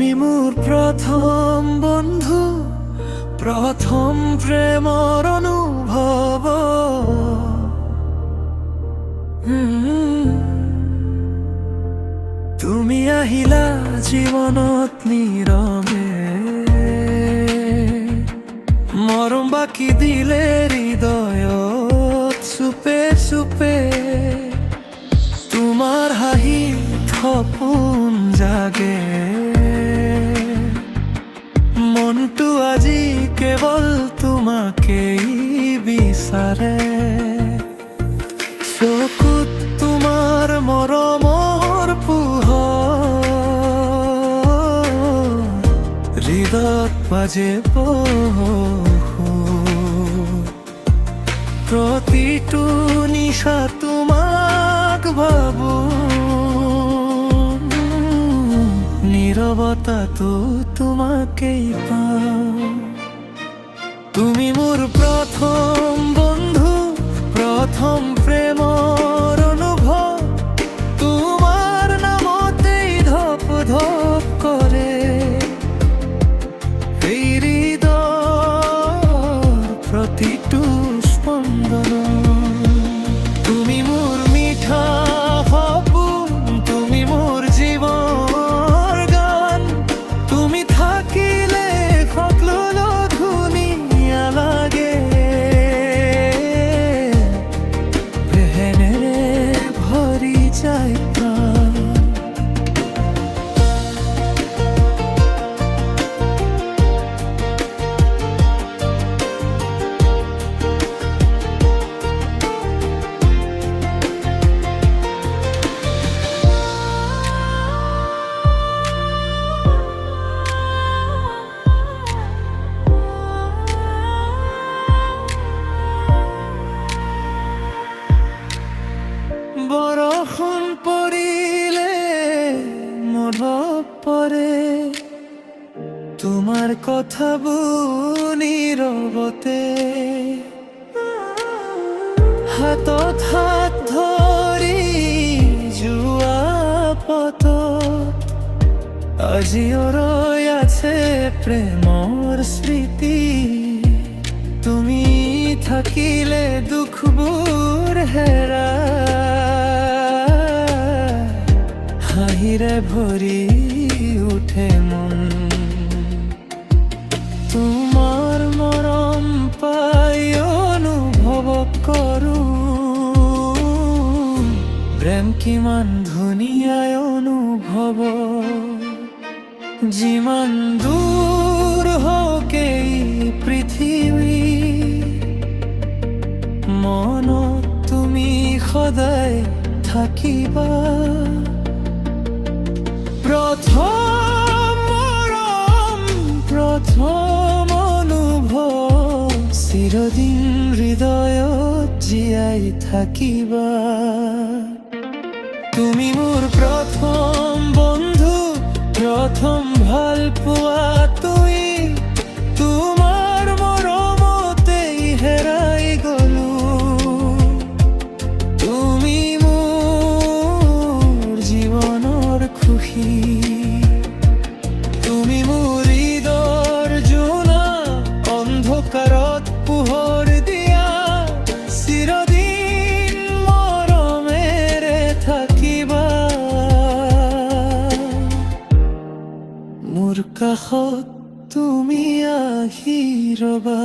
তুমি মোর প্রথম বন্ধু, প্রথম প্রেমর অনুভব। তুমি আহিলা জীৱনত নীৰৱে, মৰম বাকি দিলে হৃদয়ত চুপে চুপে। তোমাৰ হাঁহি সপোন জাগে, মনটো আজি কেৱল তোমাকেই বিচাৰে। চকুত তোমাৰ মৰমৰ পোহৰ, হৃদয়ত বাজে প্ৰতিটো নিশা তোমাক ভাবো, নীৰৱতাটো তোমাকেই পাওঁ। তুমি মোৰ প্ৰথম বন্ধু, প্ৰথম প্ৰেমৰ অনুভৱ। তোমাৰ নামতেই ধপ ধপ কৰে এই হৃদয়ৰ প্ৰতিটো স্পন্দন। তুমি মোৰ মিঠা সপোন, তুমি মোৰ জীৱনৰ গান। তুমি থাকিলে সকলো ধুনীয়া লাগে, প্ৰেমেৰে ভৰি যায় প্ৰাণ। বৰষুণ পৰিলে মনত পৰে তোমাৰ কথাবোৰ নীৰৱতে। হাতত হাত ধৰি যোৱা পথত আজিও ৰৈ আছে প্ৰেমৰ স্মৃতি। তুমি থাকিলে দুখবোৰ হেৰাই, হাঁহিৰে ভৰি উঠে মন। তোমাৰ মৰম পাই অনুভৱ কৰোঁ, প্ৰেম কিমান ধুনীয়া অনুভৱ। যিমান দূৰ হওক এই পৃথিৱী, মনত তুমি সদায় থাকিবা। প্ৰথম মৰম, প্ৰথম অনুভৱ, চিৰদিন হৃদয়ত জীয়াই থাকিবা। তুমি মোৰ প্ৰথম বন্ধু, প্ৰথম ভাল পোৱা তুমি। তোমাৰ মৰমতেই হেৰাই গলো, তুমি মোৰ জীৱনৰ খুশি। তুমি মোৰ হৃদয়ৰ জোনা, অন্ধকাৰত পোহৰ দিয়া। চিৰদিন মৰমেৰে থাকিবা, মোৰ কাষত তুমি আহি ৰবা।